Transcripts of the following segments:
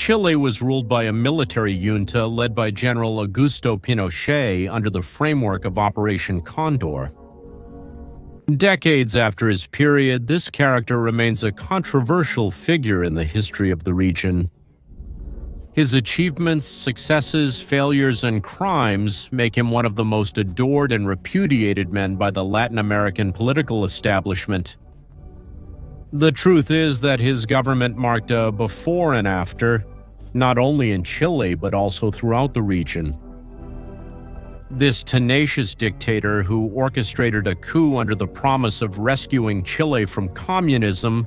Chile was ruled by a military junta led by General Augusto Pinochet under the framework of Operation Condor. Decades after his period, this character remains a controversial figure in the history of the region. His achievements, successes, failures, and crimes make him one of the most adored and repudiated men by the Latin American political establishment. The truth is that his government marked a before and after, not only in Chile but also throughout the region. This tenacious dictator who orchestrated a coup under the promise of rescuing Chile from communism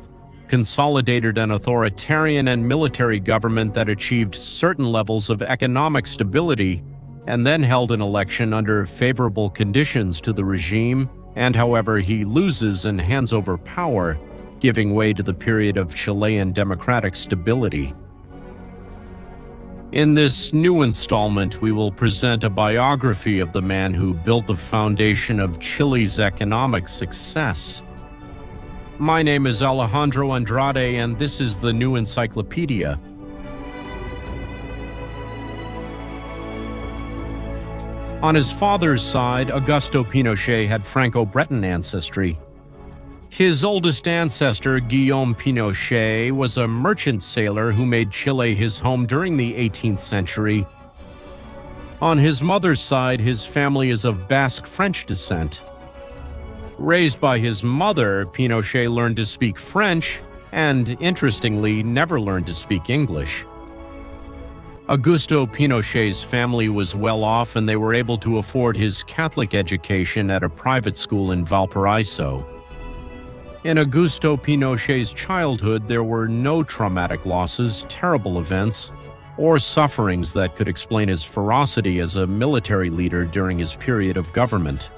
consolidated an authoritarian and military government that achieved certain levels of economic stability and then held an election under favorable conditions to the regime, and however he loses and hands over power, giving way to the period of Chilean democratic stability. In this new installment, we will present a biography of the man who built the foundation of Chile's economic success. My name is Alejandro Andrade, and this is the New Encyclopedia. On his father's side, Augusto Pinochet had Franco-Breton ancestry. His oldest ancestor, Guillaume Pinochet, was a merchant sailor who made Chile his home during the 18th century. On his mother's side, his family is of Basque French descent. Raised by his mother, Pinochet learned to speak French and, interestingly, never learned to speak English. Augusto Pinochet's family was well off and they were able to afford his Catholic education at a private school in Valparaiso. In Augusto Pinochet's childhood, there were no traumatic losses, terrible events, or sufferings that could explain his ferocity as a military leader during his period of government.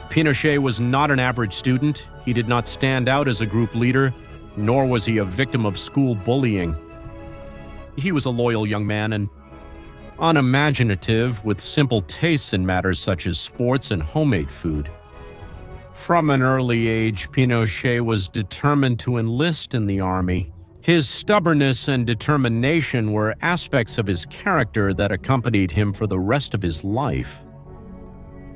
Pinochet was not an average student, he did not stand out as a group leader, nor was he a victim of school bullying. He was a loyal young man and unimaginative, with simple tastes in matters such as sports and homemade food. From an early age, Pinochet was determined to enlist in the army. His stubbornness and determination were aspects of his character that accompanied him for the rest of his life.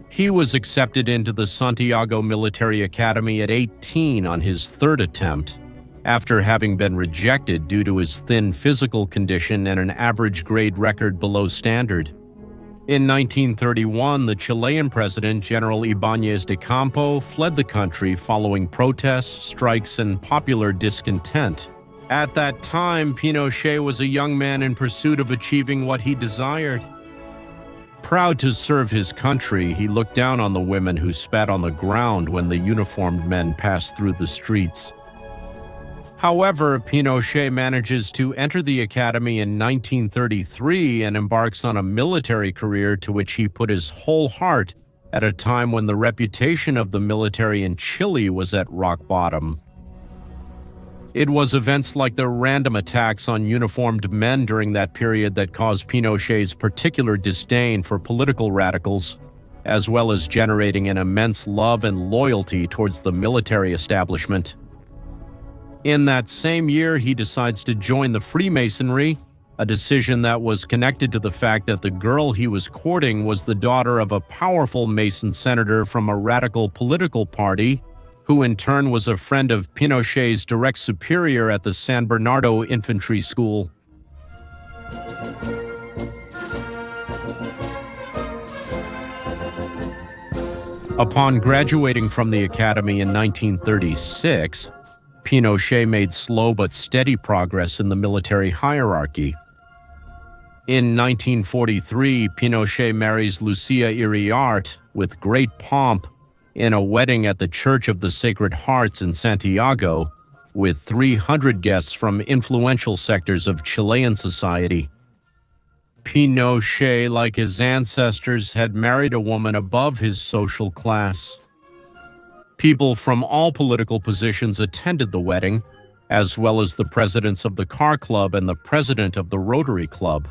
He was accepted into the Santiago Military Academy at 18 on his third attempt, after having been rejected due to his thin physical condition and an average grade record below standard. In 1931, the Chilean president, General Ibáñez de Campo, fled the country following protests, strikes, and popular discontent. At that time, Pinochet was a young man in pursuit of achieving what he desired. Proud to serve his country, he looked down on the women who spat on the ground when the uniformed men passed through the streets. However, Pinochet manages to enter the academy in 1933 and embarks on a military career to which he put his whole heart at a time when the reputation of the military in Chile was at rock bottom. It was events like the random attacks on uniformed men during that period that caused Pinochet's particular disdain for political radicals, as well as generating an immense love and loyalty towards the military establishment. In that same year, he decides to join the Freemasonry, a decision that was connected to the fact that the girl he was courting was the daughter of a powerful Mason senator from a radical political party, who in turn was a friend of Pinochet's direct superior at the San Bernardo Infantry School. Upon graduating from the academy in 1936, Pinochet made slow but steady progress in the military hierarchy. In 1943, Pinochet marries Lucia Iriart with great pomp in a wedding at the Church of the Sacred Hearts in Santiago, with 300 guests from influential sectors of Chilean society. Pinochet, like his ancestors, had married a woman above his social class. People from all political positions attended the wedding, as well as the presidents of the car club and the president of the Rotary Club.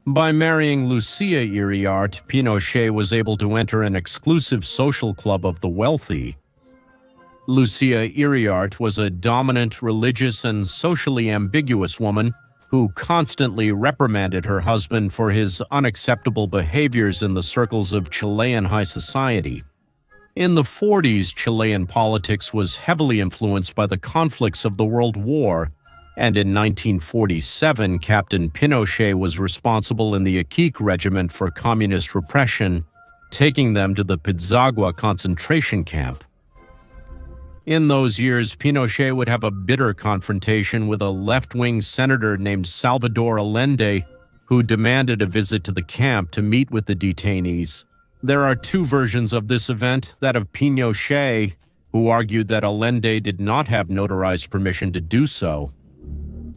By marrying Lucia Iriart, Pinochet was able to enter an exclusive social club of the wealthy. Lucia Iriart was a dominant, religious, and socially ambiguous woman who constantly reprimanded her husband for his unacceptable behaviors in the circles of Chilean high society. In the 40s, Chilean politics was heavily influenced by the conflicts of the World War, and in 1947, Captain Pinochet was responsible in the Iquique Regiment for communist repression, taking them to the Pizzagua concentration camp. In those years, Pinochet would have a bitter confrontation with a left-wing senator named Salvador Allende, who demanded a visit to the camp to meet with the detainees. There are two versions of this event, that of Pinochet, who argued that Allende did not have notarized permission to do so,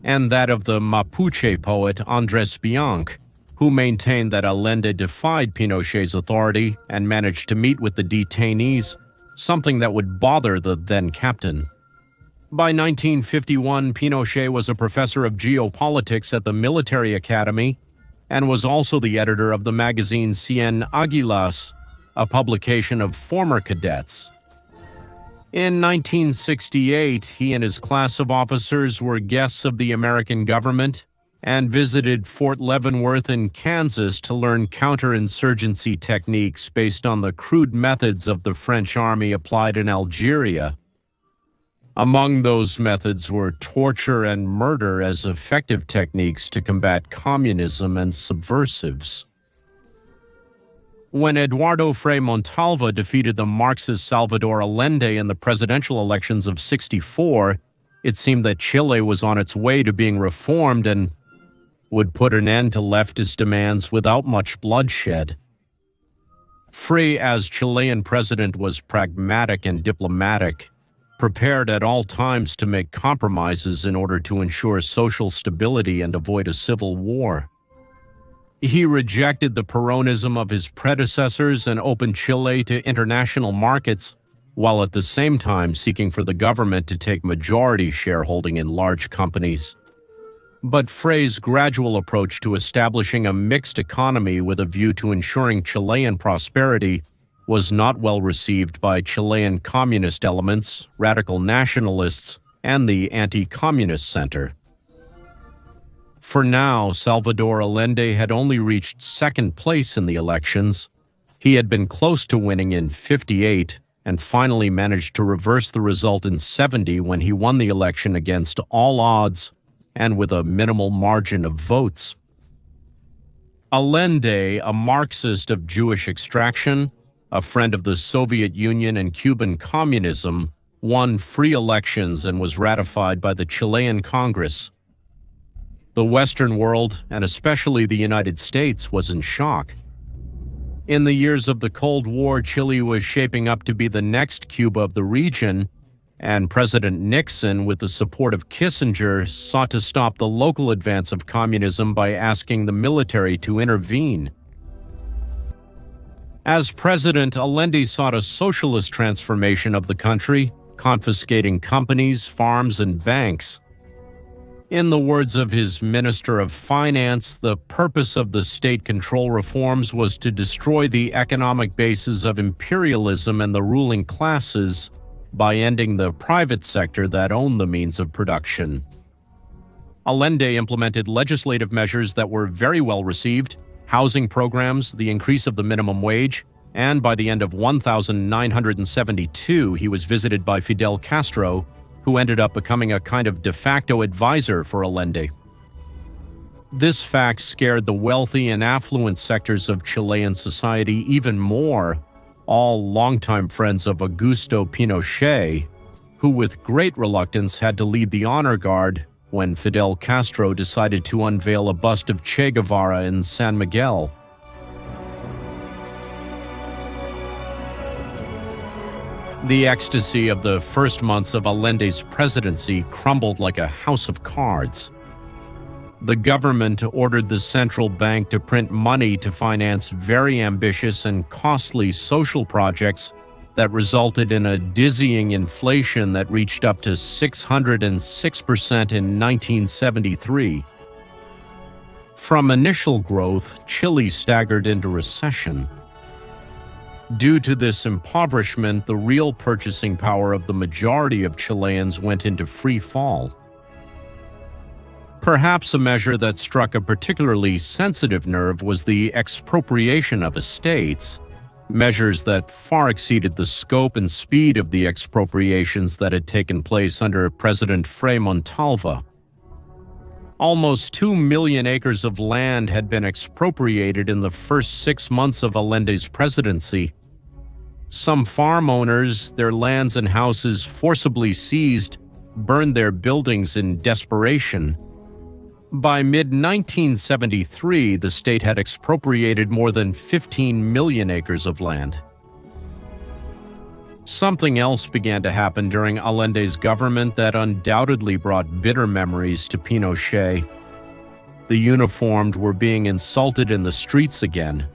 and that of the Mapuche poet Andrés Bianch, who maintained that Allende defied Pinochet's authority and managed to meet with the detainees, something that would bother the then-captain. By 1951, Pinochet was a professor of geopolitics at the military academy and was also the editor of the magazine Cien Águilas, a publication of former cadets. In 1968, he and his class of officers were guests of the American government and visited Fort Leavenworth in Kansas to learn counterinsurgency techniques based on the crude methods of the French army applied in Algeria. Among those methods were torture and murder as effective techniques to combat communism and subversives. When Eduardo Frei Montalva defeated the Marxist Salvador Allende in the presidential elections of '64, it seemed that Chile was on its way to being reformed and would put an end to leftist demands without much bloodshed. Frei, as Chilean president, was pragmatic and diplomatic, prepared at all times to make compromises in order to ensure social stability and avoid a civil war. He rejected the Peronism of his predecessors and opened Chile to international markets, while at the same time seeking for the government to take majority shareholding in large companies. But Frei's gradual approach to establishing a mixed economy with a view to ensuring Chilean prosperity was not well received by Chilean communist elements, radical nationalists, and the anti-communist center. For now, Salvador Allende had only reached second place in the elections. He had been close to winning in '58 and finally managed to reverse the result in '70 when he won the election against all odds and with a minimal margin of votes. Allende, a Marxist of Jewish extraction, a friend of the Soviet Union and Cuban communism, won free elections and was ratified by the Chilean Congress. The Western world, and especially the United States, was in shock. In the years of the Cold War, Chile was shaping up to be the next Cuba of the region, and President Nixon, with the support of Kissinger, sought to stop the local advance of communism by asking the military to intervene. As president, Allende sought a socialist transformation of the country, confiscating companies, farms, and banks. In the words of his Minister of Finance, the purpose of the state control reforms was to destroy the economic bases of imperialism and the ruling classes by ending the private sector that owned the means of production. Allende implemented legislative measures that were very well received, housing programs, the increase of the minimum wage, and by the end of 1972, he was visited by Fidel Castro, who ended up becoming a kind of de facto advisor for Allende. This fact scared the wealthy and affluent sectors of Chilean society even more, all longtime friends of Augusto Pinochet, who with great reluctance had to lead the honor guard when Fidel Castro decided to unveil a bust of Che Guevara in San Miguel. The ecstasy of the first months of Allende's presidency crumbled like a house of cards. The government ordered the central bank to print money to finance very ambitious and costly social projects that resulted in a dizzying inflation that reached up to 606% in 1973. From initial growth, Chile staggered into recession. Due to this impoverishment, the real purchasing power of the majority of Chileans went into free fall. Perhaps a measure that struck a particularly sensitive nerve was the expropriation of estates, measures that far exceeded the scope and speed of the expropriations that had taken place under President Frei Montalva. Almost 2 million acres of land had been expropriated in the first 6 months of Allende's presidency. Some farm owners, their lands and houses forcibly seized, burned their buildings in desperation. By mid-1973, the state had expropriated more than 15 million acres of land. Something else began to happen during Allende's government that undoubtedly brought bitter memories to Pinochet. The uniformed were being insulted in the streets again.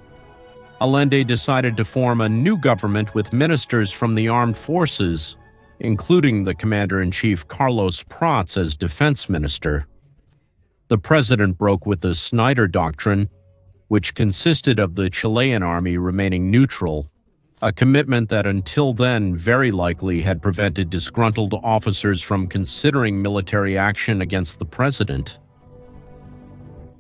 Allende decided to form a new government with ministers from the armed forces, including the commander-in-chief Carlos Prats as defense minister. The president broke with the Snyder Doctrine, which consisted of the Chilean army remaining neutral, a commitment that until then very likely had prevented disgruntled officers from considering military action against the president.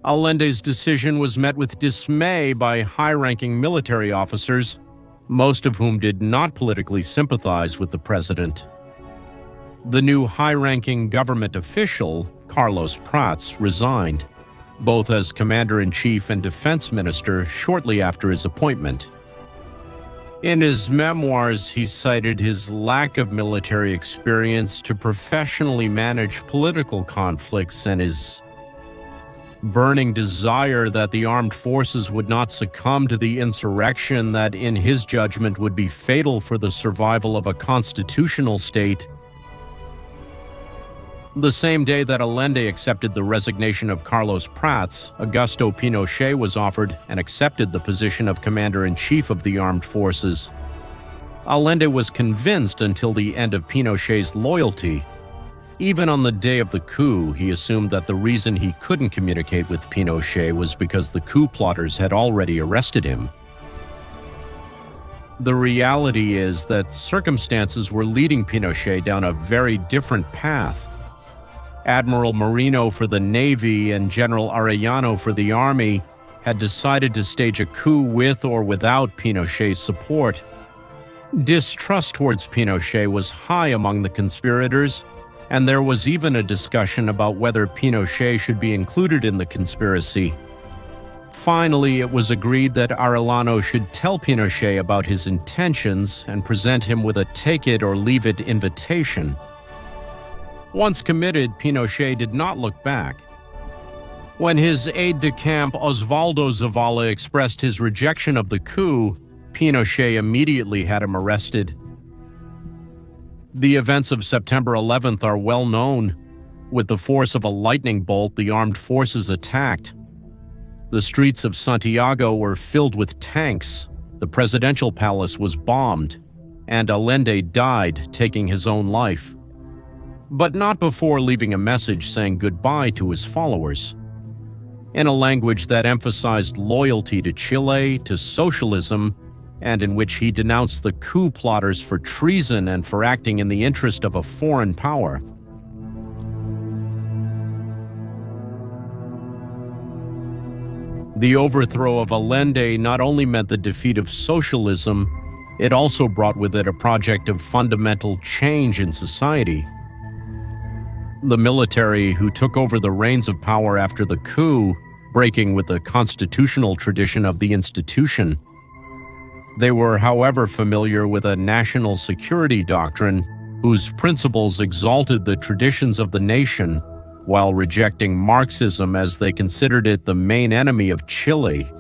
Allende's decision was met with dismay by high-ranking military officers, most of whom did not politically sympathize with the president. The new high-ranking government official, Carlos Prats, resigned, both as commander-in-chief and defense minister shortly after his appointment. In his memoirs, he cited his lack of military experience to professionally manage political conflicts and his burning desire that the armed forces would not succumb to the insurrection that, in his judgment, would be fatal for the survival of a constitutional state. The same day that Allende accepted the resignation of Carlos Prats, Augusto Pinochet was offered and accepted the position of commander-in-chief of the armed forces. Allende was convinced until the end of Pinochet's loyalty. Even on the day of the coup, he assumed that the reason he couldn't communicate with Pinochet was because the coup plotters had already arrested him. The reality is that circumstances were leading Pinochet down a very different path. Admiral Moreno for the Navy and General Arellano for the Army had decided to stage a coup with or without Pinochet's support. Distrust towards Pinochet was high among the conspirators, and there was even a discussion about whether Pinochet should be included in the conspiracy. Finally, it was agreed that Arellano should tell Pinochet about his intentions and present him with a take-it-or-leave-it invitation. Once committed, Pinochet did not look back. When his aide-de-camp Osvaldo Zavala expressed his rejection of the coup, Pinochet immediately had him arrested. The events of September 11th are well known. With the force of a lightning bolt, the armed forces attacked. The streets of Santiago were filled with tanks, the presidential palace was bombed, and Allende died, taking his own life. But not before leaving a message saying goodbye to his followers. In a language that emphasized loyalty to Chile, to socialism, and in which he denounced the coup plotters for treason and for acting in the interest of a foreign power. The overthrow of Allende not only meant the defeat of socialism, it also brought with it a project of fundamental change in society. The military, who took over the reins of power after the coup, breaking with the constitutional tradition of the institution. They were, however, familiar with a national security doctrine whose principles exalted the traditions of the nation while rejecting Marxism as they considered it the main enemy of Chile.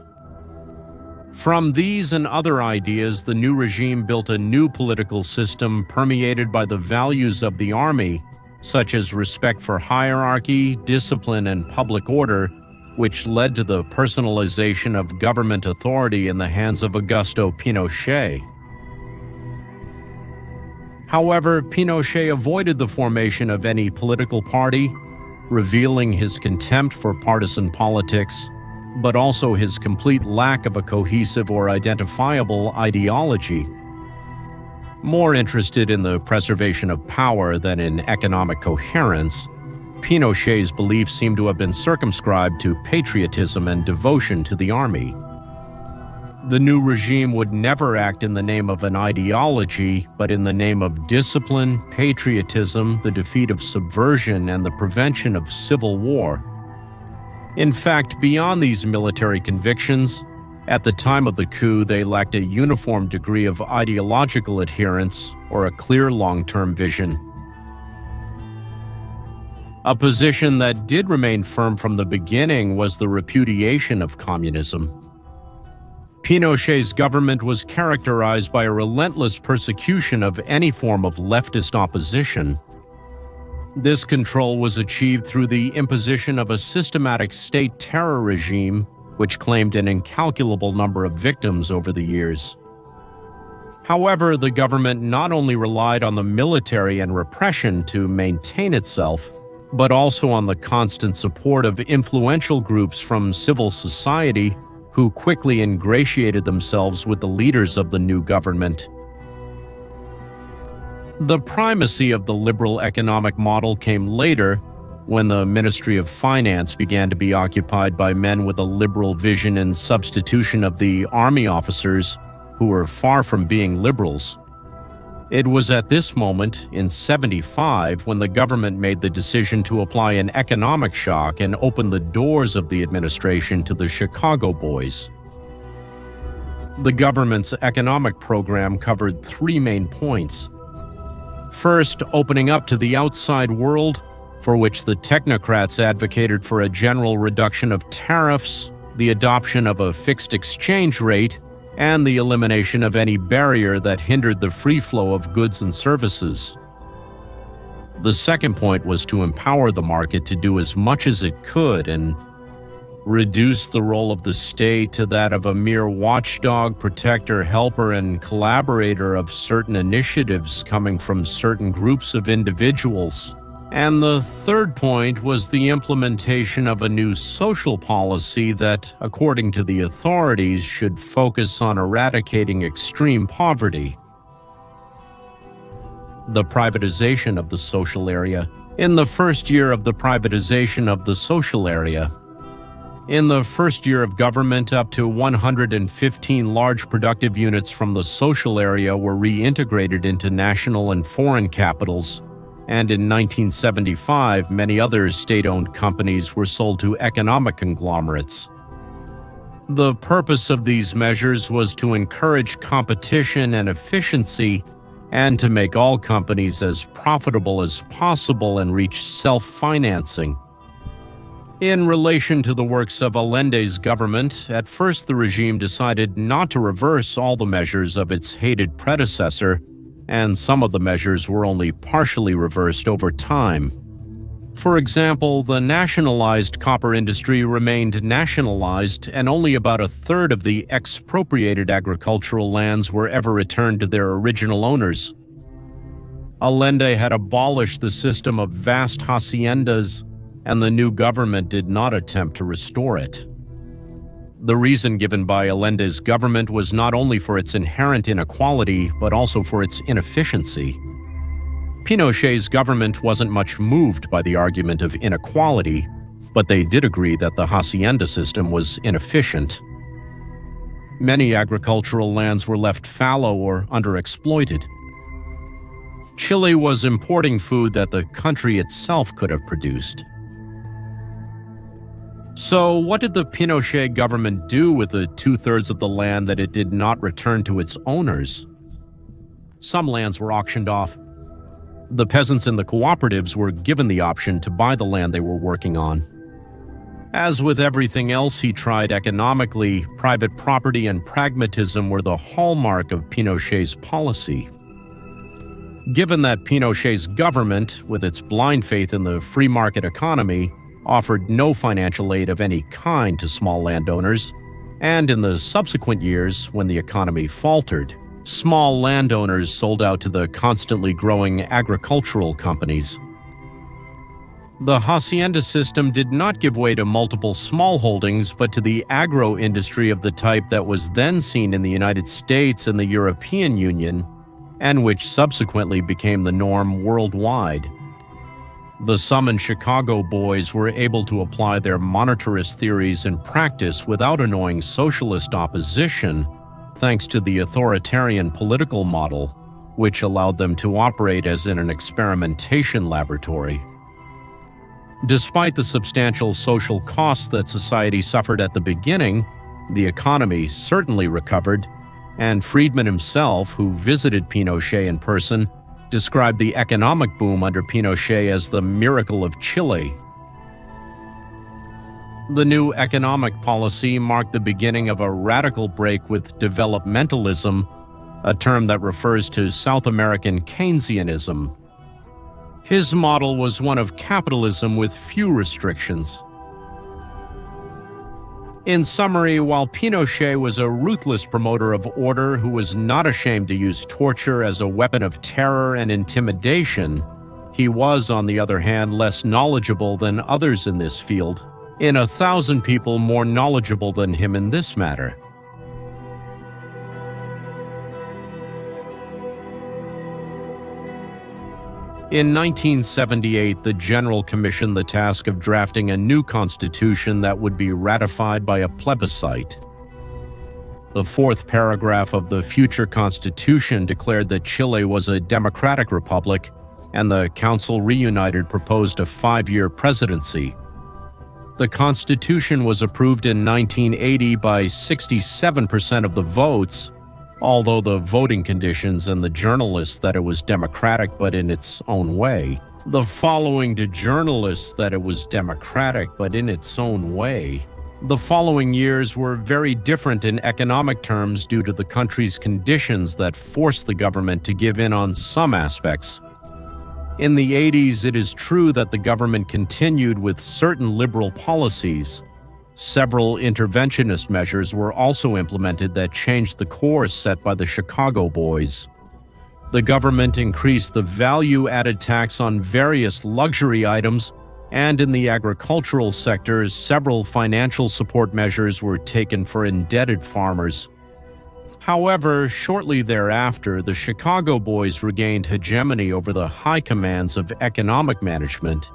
From these and other ideas, the new regime built a new political system permeated by the values of the army, such as respect for hierarchy, discipline, and public order, which led to the personalization of government authority in the hands of Augusto Pinochet. However, Pinochet avoided the formation of any political party, revealing his contempt for partisan politics, but also his complete lack of a cohesive or identifiable ideology. More interested in the preservation of power than in economic coherence, Pinochet's beliefs seem to have been circumscribed to patriotism and devotion to the army. The new regime would never act in the name of an ideology, but in the name of discipline, patriotism, the defeat of subversion, and the prevention of civil war. In fact, beyond these military convictions, at the time of the coup, they lacked a uniform degree of ideological adherence or a clear long-term vision. A position that did remain firm from the beginning was the repudiation of communism. Pinochet's government was characterized by a relentless persecution of any form of leftist opposition. This control was achieved through the imposition of a systematic state terror regime, which claimed an incalculable number of victims over the years. However, the government not only relied on the military and repression to maintain itself, but also on the constant support of influential groups from civil society who quickly ingratiated themselves with the leaders of the new government. The primacy of the liberal economic model came later, when the Ministry of Finance began to be occupied by men with a liberal vision in substitution of the army officers who were far from being liberals. It was at this moment, in '75, when the government made the decision to apply an economic shock and open the doors of the administration to the Chicago Boys. The government's economic program covered three main points. First, opening up to the outside world, for which the technocrats advocated for a general reduction of tariffs, the adoption of a fixed exchange rate, and the elimination of any barrier that hindered the free flow of goods and services. The second point was to empower the market to do as much as it could and reduce the role of the state to that of a mere watchdog, protector, helper, and collaborator of certain initiatives coming from certain groups of individuals. And the third point was the implementation of a new social policy that, according to the authorities, should focus on eradicating extreme poverty. The privatization of the social area. In the first year of the privatization of the social area, in the first year of government, up to 115 large productive units from the social area were reintegrated into national and foreign capitals. And in 1975, many other state-owned companies were sold to economic conglomerates. The purpose of these measures was to encourage competition and efficiency and to make all companies as profitable as possible and reach self-financing. In relation to the works of Allende's government, at first the regime decided not to reverse all the measures of its hated predecessor, and some of the measures were only partially reversed over time. For example, the nationalized copper industry remained nationalized, and only about a third of the expropriated agricultural lands were ever returned to their original owners. Allende had abolished the system of vast haciendas, and the new government did not attempt to restore it. The reason given by Allende's government was not only for its inherent inequality, but also for its inefficiency. Pinochet's government wasn't much moved by the argument of inequality, but they did agree that the hacienda system was inefficient. Many agricultural lands were left fallow or underexploited. Chile was importing food that the country itself could have produced. So, what did the Pinochet government do with the two-thirds of the land that it did not return to its owners? Some lands were auctioned off. The peasants and the cooperatives were given the option to buy the land they were working on. As with everything else he tried economically, private property and pragmatism were the hallmark of Pinochet's policy. Given that Pinochet's government, with its blind faith in the free market economy, offered no financial aid of any kind to small landowners, and in the subsequent years, when the economy faltered, small landowners sold out to the constantly growing agricultural companies. The hacienda system did not give way to multiple smallholdings, but to the agro-industry of the type that was then seen in the United States and the European Union, and which subsequently became the norm worldwide. The summoned Chicago boys were able to apply their monetarist theories in practice without annoying socialist opposition, thanks to the authoritarian political model, which allowed them to operate as in an experimentation laboratory. Despite the substantial social costs that society suffered at the beginning, the economy certainly recovered, and Friedman himself, who visited Pinochet in person, described the economic boom under Pinochet as the miracle of Chile. The new economic policy marked the beginning of a radical break with developmentalism, a term that refers to South American Keynesianism. His model was one of capitalism with few restrictions. In summary, while Pinochet was a ruthless promoter of order who was not ashamed to use torture as a weapon of terror and intimidation, he was, on the other hand, less knowledgeable than others in this field, in 1,000 people more knowledgeable than him in this matter. In 1978, the General commissioned the task of drafting a new constitution that would be ratified by a plebiscite. The fourth paragraph of the future constitution declared that Chile was a democratic republic, and the Council reunited proposed a 5-year presidency. The constitution was approved in 1980 by 67% of the votes, although the voting conditions and the journalists that it was democratic but in its own way. The following to journalists that it was democratic but in its own way. The following years were very different in economic terms due to the country's conditions that forced the government to give in on some aspects. In the 80s, it is true that the government continued with certain liberal policies. Several interventionist measures were also implemented that changed the course set by the Chicago boys. The government increased the value-added tax on various luxury items, and in the agricultural sector, several financial support measures were taken for indebted farmers. However, shortly thereafter, the Chicago boys regained hegemony over the high commands of economic management,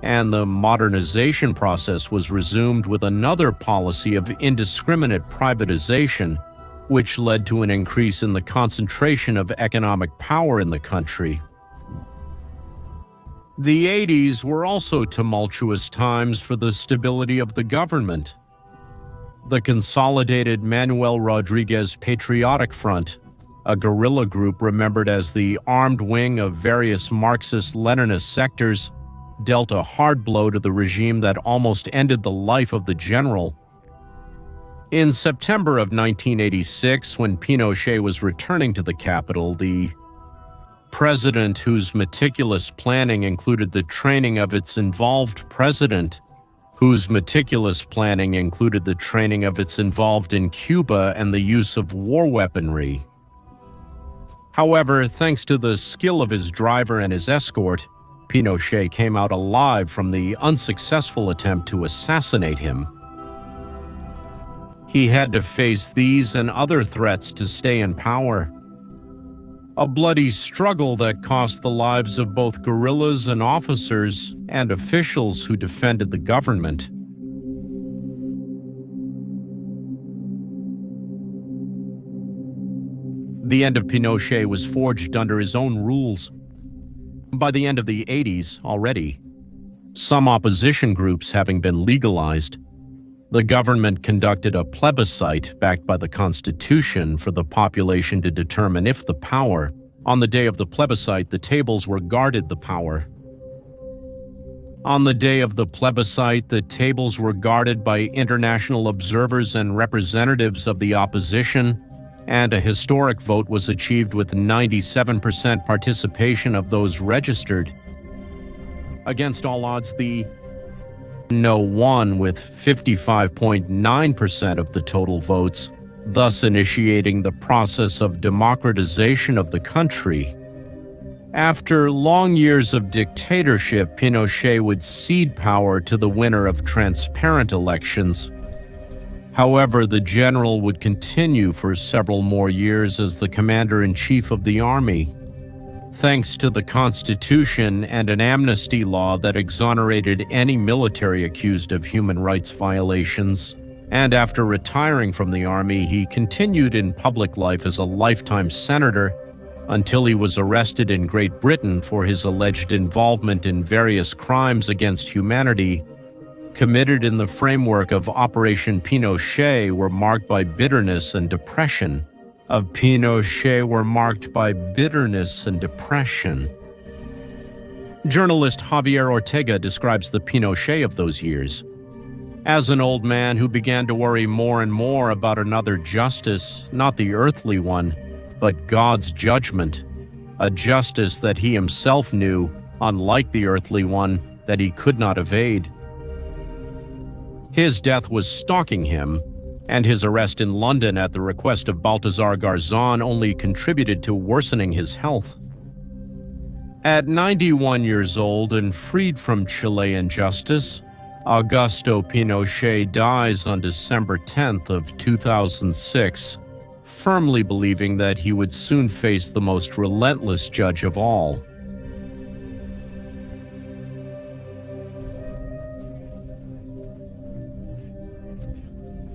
and the modernization process was resumed with another policy of indiscriminate privatization, which led to an increase in the concentration of economic power in the country. The 80s were also tumultuous times for the stability of the government. The consolidated Manuel Rodriguez Patriotic Front, a guerrilla group remembered as the armed wing of various Marxist-Leninist sectors, dealt a hard blow to the regime that almost ended the life of the general. In September of 1986, when Pinochet was returning to the capital, the president, whose meticulous planning included the training of its involved president, whose meticulous planning included the training of its involved in Cuba and the use of war weaponry. However, thanks to the skill of his driver and his escort, Pinochet came out alive from the unsuccessful attempt to assassinate him. He had to face these and other threats to stay in power. A bloody struggle that cost the lives of both guerrillas and officers and officials who defended the government. The end of Pinochet was forged under his own rules. By the end of the 80s already, some opposition groups having been legalized, the government conducted a plebiscite backed by the Constitution for the population to determine if the power. On the day of the plebiscite, the tables were guarded the power. On the day of the plebiscite, the tables were guarded by international observers and representatives of the opposition, and a historic vote was achieved with 97% participation of those registered. Against all odds, the No won with 55.9% of the total votes, thus initiating the process of democratization of the country. After long years of dictatorship, Pinochet would cede power to the winner of transparent elections. However, the general would continue for several more years as the commander-in-chief of the army. thanks to the Constitution and an amnesty law that exonerated any military accused of human rights violations. And after retiring from the army, he continued in public life as a lifetime senator until he was arrested in Great Britain for his alleged involvement in various crimes against humanity committed in the framework of Operation Pinochet were marked by bitterness and depression. Journalist Javier Ortega describes the Pinochet of those years as an old man who began to worry more and more about another justice, not the earthly one, but God's judgment, a justice that he himself knew, unlike the earthly one, that he could not evade. His death was stalking him, and his arrest in London at the request of Baltasar Garzón only contributed to worsening his health. At 91 years old and freed from Chilean justice, Augusto Pinochet dies on December 10th of 2006, firmly believing that he would soon face the most relentless judge of all,